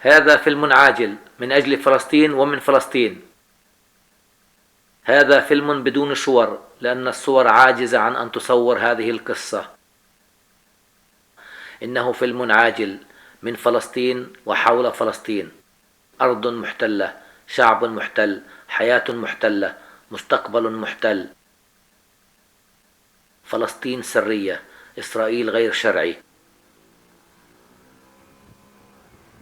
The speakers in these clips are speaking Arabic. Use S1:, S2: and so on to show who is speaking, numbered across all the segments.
S1: هذا فيلم عاجل من أجل فلسطين ومن فلسطين. هذا فيلم بدون صور، لأن الصور عاجزة عن أن تصور هذه القصة. إنه فيلم عاجل من فلسطين وحول فلسطين. أرض محتلة، شعب محتل، حياة محتلة، مستقبل محتل. فلسطين سرية، إسرائيل غير شرعي.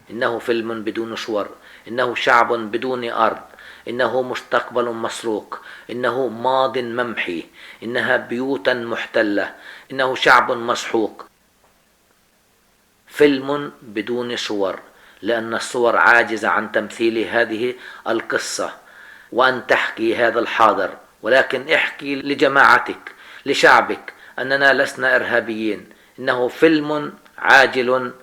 S1: إنه فيلم بدون صور، إنه شعب بدون أرض، إنه مستقبل مسروق، إنه ماض ممحي، إنها بيوتا محتلة، إنه شعب مسحوق. فيلم بدون صور، لأن الصور عاجزة عن تمثيل هذه القصة وأن تحكي هذا الحاضر. ولكن احكي لجماعتك، لشعبك، أننا لسنا إرهابيين. إنه فيلم عاجل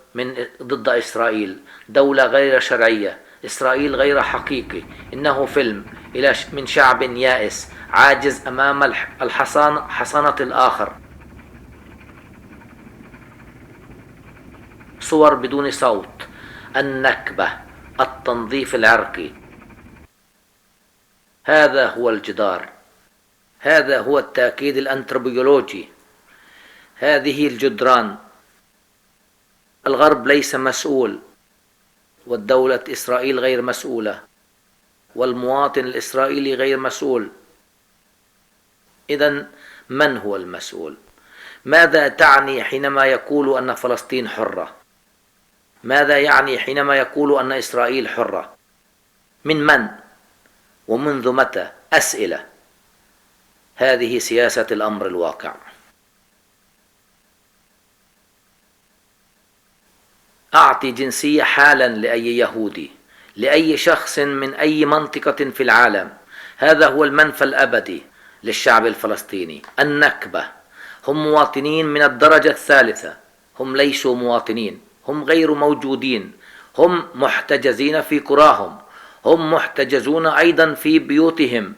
S1: ضد إسرائيل، دولة غير شرعية، إسرائيل غير حقيقي. إنه فيلم من شعب يائس عاجز أمام حصانة الآخر. صور بدون صوت، النكبة، التنظيف العرقي. هذا هو الجدار، هذا هو التأكيد الأنثروبيولوجي. هذه الجدران. الغرب ليس مسؤول، والدولة إسرائيل غير مسؤولة، والمواطن الإسرائيلي غير مسؤول. إذن من هو المسؤول؟ ماذا تعني حينما يقول أن فلسطين حرة؟ ماذا يعني حينما يقول أن إسرائيل حرة؟ من؟ ومنذ متى؟ أسئلة. هذه سياسة الأمر الواقع. أعطي جنسية حالا لأي يهودي، لأي شخص من أي منطقة في العالم. هذا هو المنفى الأبدي للشعب الفلسطيني، النكبة. هم مواطنين من الدرجة الثالثة، هم ليسوا مواطنين، هم غير موجودين، هم محتجزين في قراهم، هم محتجزون أيضا في بيوتهم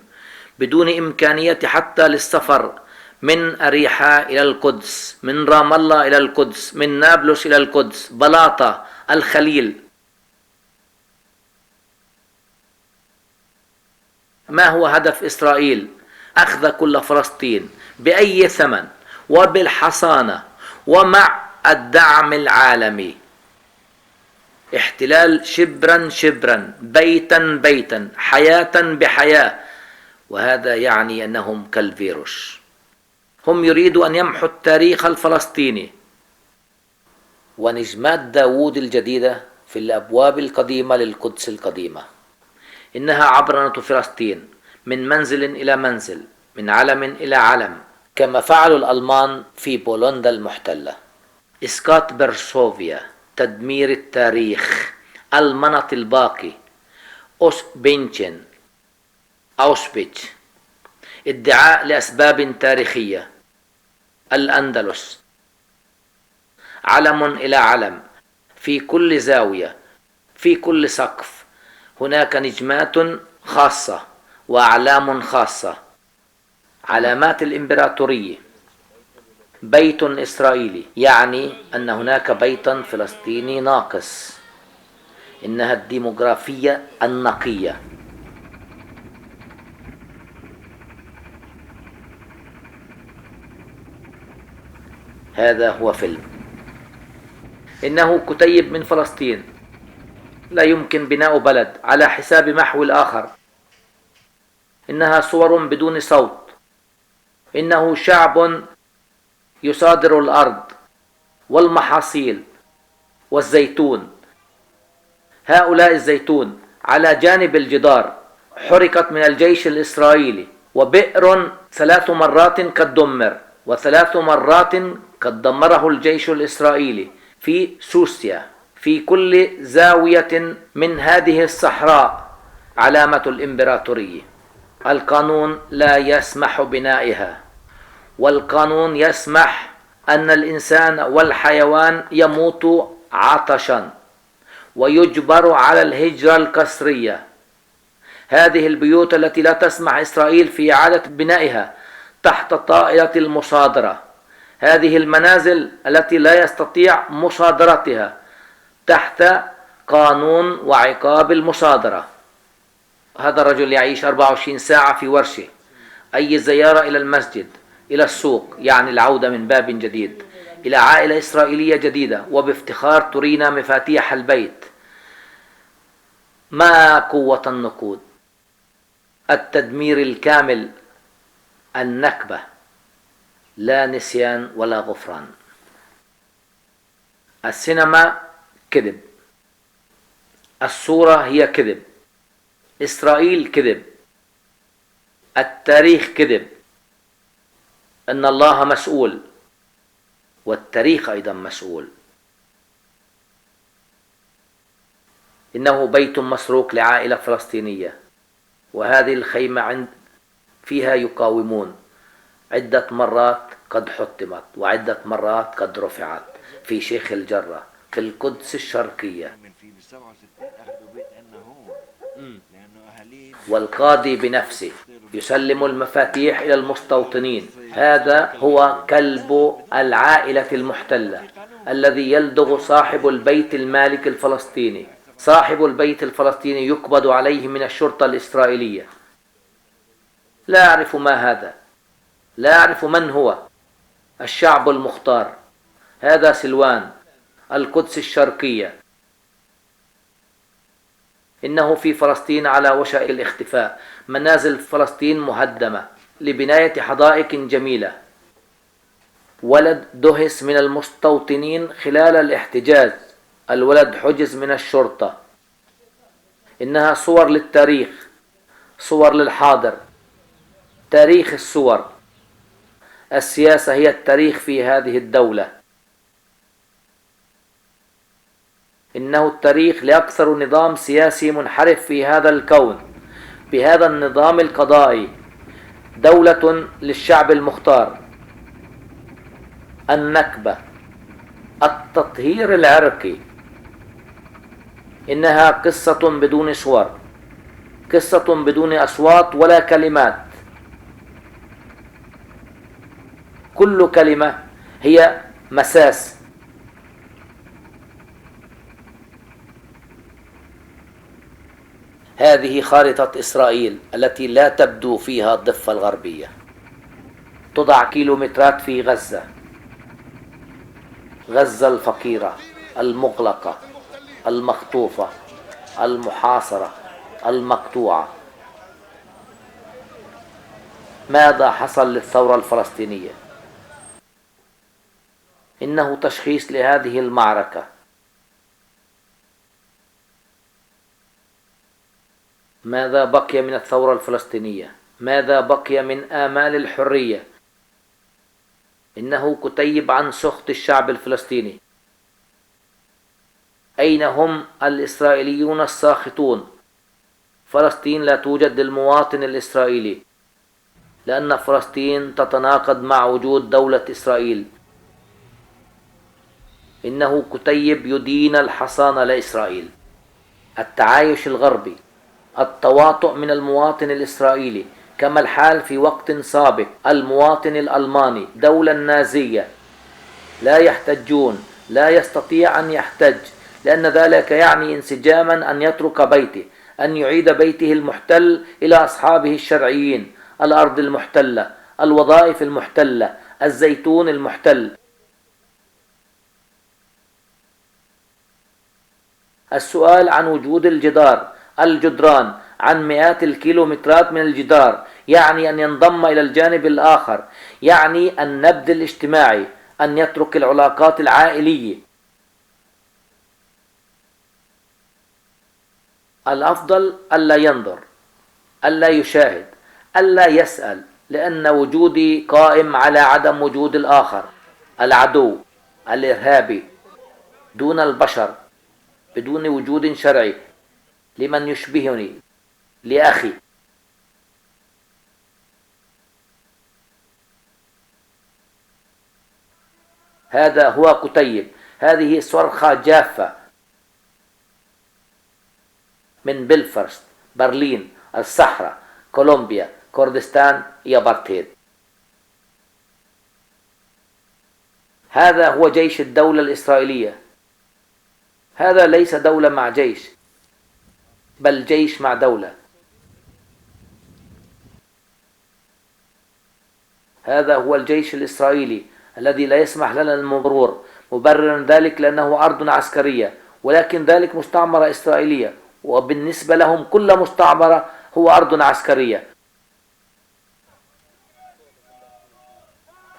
S1: بدون إمكانية حتى للسفر من أريحة إلى القدس، من رام الله إلى القدس، من نابلس إلى القدس، بلاطة، الخليل. ما هو هدف إسرائيل؟ أخذ كل فلسطين بأي ثمن وبالحصانة ومع الدعم العالمي. احتلال شبرا شبرا، بيتا بيتا، حياة بحياة. وهذا يعني أنهم كالفيروس. هم يريدوا أن يمحوا التاريخ الفلسطيني. ونجمات داوود الجديدة في الأبواب القديمة للقدس القديمة. إنها عبرنة فلسطين من منزل إلى منزل، من علم إلى علم، كما فعلوا الألمان في بولندا المحتلة. إسقاط برسوفيا، تدمير التاريخ، المنط الباقي، أوسبينشن، أوشبيتش، ادعاء لأسباب تاريخية، الأندلس. علم إلى علم، في كل زاوية، في كل سقف هناك نجمات خاصة وأعلام خاصة. علامات الإمبراطورية. بيت إسرائيلي، يعني أن هناك بيتا فلسطيني ناقص. إنها الديموغرافية النقية. هذا هو فيلم. إنه كتيب من فلسطين. لا يمكن بناء بلد على حساب محو الآخر. إنها صور بدون صوت. إنه شعب يصادر الأرض والمحاصيل والزيتون. هؤلاء الزيتون على جانب الجدار حرقت من الجيش الإسرائيلي، وبئر 3 مرات قد دمر، و3 مرات قد دمره الجيش الإسرائيلي في سوسيا. في كل زاوية من هذه الصحراء علامة الإمبراطورية. القانون لا يسمح بنائها، والقانون يسمح أن الإنسان والحيوان يموت عطشا ويجبر على الهجرة القسرية. هذه البيوت التي لا تسمح إسرائيل في إعادة بنائها تحت طائلة المصادرة. هذه المنازل التي لا يستطيع مصادرتها تحت قانون وعقاب المصادرة. هذا الرجل يعيش 24 ساعة في ورشة. أي زيارة إلى المسجد، إلى السوق، يعني العودة من باب جديد إلى عائلة إسرائيلية جديدة، وبافتخار ترينا مفاتيح البيت. ما قوة النقود، التدمير الكامل، النكبة، لا نسيان ولا غفران. السينما كذب، الصورة هي كذب، إسرائيل كذب، التاريخ كذب. أن الله مسؤول والتاريخ أيضا مسؤول. إنه بيت مسروق لعائلة فلسطينية، وهذه الخيمة فيها يقاومون. عدة مرات قد حطمت وعدة مرات قد رفعت في شيخ الجرة، في القدس الشرقية. والقاضي بنفسه يسلم المفاتيح إلى المستوطنين. هذا هو كلب العائلة المحتلة الذي يلدغ صاحب البيت المالك الفلسطيني. صاحب البيت الفلسطيني يقبض عليه من الشرطة الإسرائيلية. لا أعرف ما هذا، لا أعرف من هو. الشعب المختار، هذا سلوان، القدس الشرقية. إنه في فلسطين على وشك الاختفاء. منازل فلسطين مهدمة لبناية حدائق جميلة. ولد دهس من المستوطنين خلال الاحتجاز. الولد حجز من الشرطة. إنها صور للتاريخ، صور للحاضر، تاريخ الصور. السياسة هي التاريخ في هذه الدولة. إنه التاريخ لأكثر نظام سياسي منحرف في هذا الكون. بهذا النظام القضائي، دولة للشعب المختار. النكبة، التطهير العرقي. إنها قصة بدون صور، قصة بدون أصوات ولا كلمات. كل كلمة هي مساس. هذه خارطة إسرائيل التي لا تبدو فيها الضفة الغربية. تضع كيلومترات في غزة، غزة الفقيرة، المغلقة، المخطوفة، المحاصرة، المقطوعة. ماذا حصل للثورة الفلسطينية؟ إنه تشخيص لهذه المعركة. ماذا بقي من الثورة الفلسطينية؟ ماذا بقي من آمال الحرية؟ إنه كتيب عن سخط الشعب الفلسطيني. أين هم الإسرائيليون الساخطون؟ فلسطين لا توجد للمواطن الإسرائيلي، لأن فلسطين تتناقض مع وجود دولة إسرائيل. إنه كتيب يدين الحصانة لإسرائيل. التعايش الغربي، التواطؤ من المواطن الإسرائيلي، كما الحال في وقت سابق. المواطن الألماني، الدولة النازية، لا يحتجون، لا يستطيع أن يحتج، لأن ذلك يعني انسجاما أن يترك بيته، أن يعيد بيته المحتل إلى أصحابه الشرعيين. الأرض المحتلة، الوظائف المحتلة، الزيتون المحتل. السؤال عن وجود الجدران عن مئات الكيلومترات من الجدار يعني أن ينضم إلى الجانب الآخر، يعني النبذ الاجتماعي، أن يترك العلاقات العائلية. الأفضل ألا ينظر، ألا يشاهد، ألا يسأل، لأن وجودي قائم على عدم وجود الآخر، العدو، الإرهابي، دون البشر، بدون وجود شرعي لمن يشبهني، لأخي. هذا هو كتيب. هذه صرخة جافة من بلفرست، برلين، الصحراء، كولومبيا، كردستان، يابرتيد. هذا هو جيش الدولة الإسرائيلية. هذا ليس دولة مع جيش، بل جيش مع دولة. هذا هو الجيش الإسرائيلي الذي لا يسمح لنا المرور، مبررا ذلك لأنه أرض عسكرية، ولكن ذلك مستعمرة إسرائيلية، وبالنسبة لهم كل مستعمرة هو أرض عسكرية.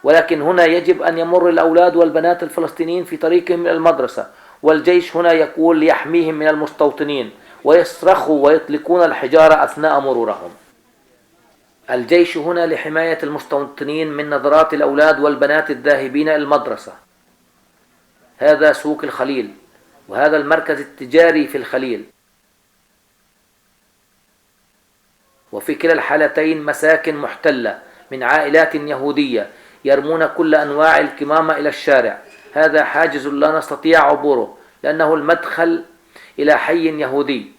S1: ولكن هنا يجب أن يمر الأولاد والبنات الفلسطينيين في طريقهم إلى المدرسة، والجيش هنا يقول ليحميهم من المستوطنين، ويصرخوا ويطلقون الحجارة أثناء مرورهم. الجيش هنا لحماية المستوطنين من نظرات الأولاد والبنات الذاهبين إلى المدرسة. هذا سوق الخليل، وهذا المركز التجاري في الخليل، وفي كلا الحالتين مساكن محتلة من عائلات يهودية يرمون كل أنواع الكمامة إلى الشارع. هذا حاجز لا نستطيع عبوره، لأنه المدخل إلى حي يهودي.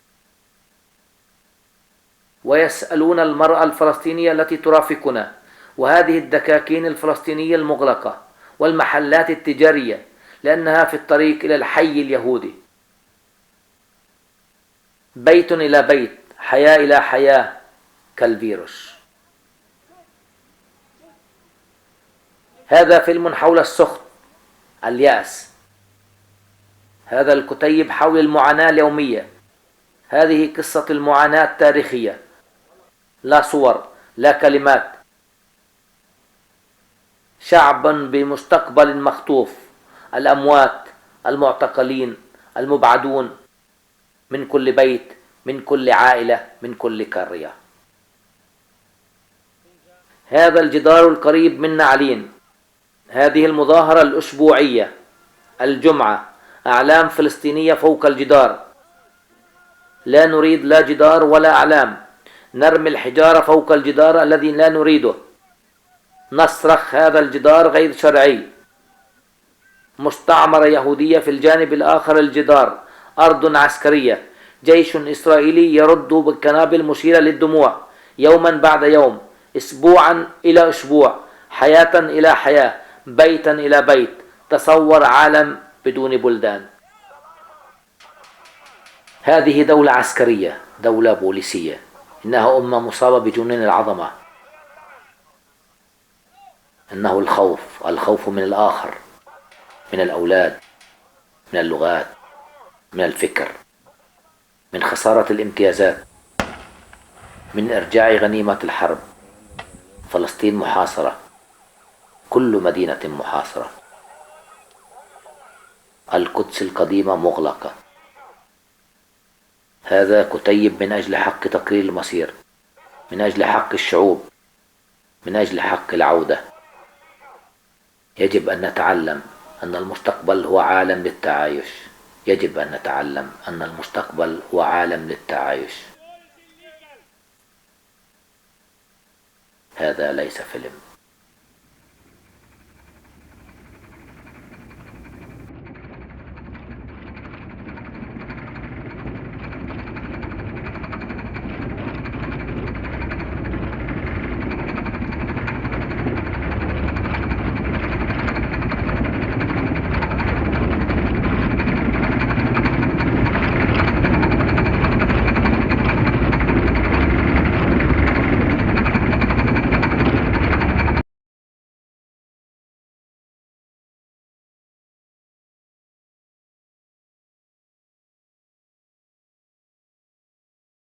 S1: ويسألون المرأة الفلسطينية التي ترافقنا، وهذه الدكاكين الفلسطينية المغلقة، والمحلات التجارية، لأنها في الطريق إلى الحي اليهودي. بيت إلى بيت، حياة إلى حياة، كالفيروس. هذا فيلم حول السخط، اليأس. هذا الكتيب حول المعاناة اليومية. هذه قصة المعاناة التاريخية، لا صور، لا كلمات. شعب بمستقبل مخطوف، الأموات، المعتقلين، المبعدون من كل بيت، من كل عائلة، من كل قرية. هذا الجدار القريب من نعلين. هذه المظاهرة الأسبوعية، الجمعة، أعلام فلسطينية فوق الجدار. لا نريد لا جدار ولا أعلام. نرمي الحجارة فوق الجدار الذي لا نريده. نصرخ هذا الجدار غير شرعي. مستعمرة يهودية في الجانب الآخر الجدار، أرض عسكرية، جيش إسرائيلي يرد بالقنابل مشيرة للدموع، يوما بعد يوم، أسبوعا إلى أسبوع، حياة إلى حياة، بيتا إلى بيت. تصور عالم بدون بلدان. هذه دولة عسكرية، دولة بوليسية. إنها أمة مصابة بجنون العظمة. إنه الخوف من الآخر، من الأولاد، من اللغات، من الفكر، من خسارة الامتيازات، من إرجاع غنيمة الحرب. فلسطين محاصرة، كل مدينة محاصرة. القدس القديمة مغلقة. هذا كتيب من أجل حق تقرير المصير، من أجل حق الشعوب، من أجل حق العودة. يجب أن نتعلم أن المستقبل هو عالم للتعايش. يجب أن نتعلم أن المستقبل هو عالم للتعايش. هذا ليس فيلم.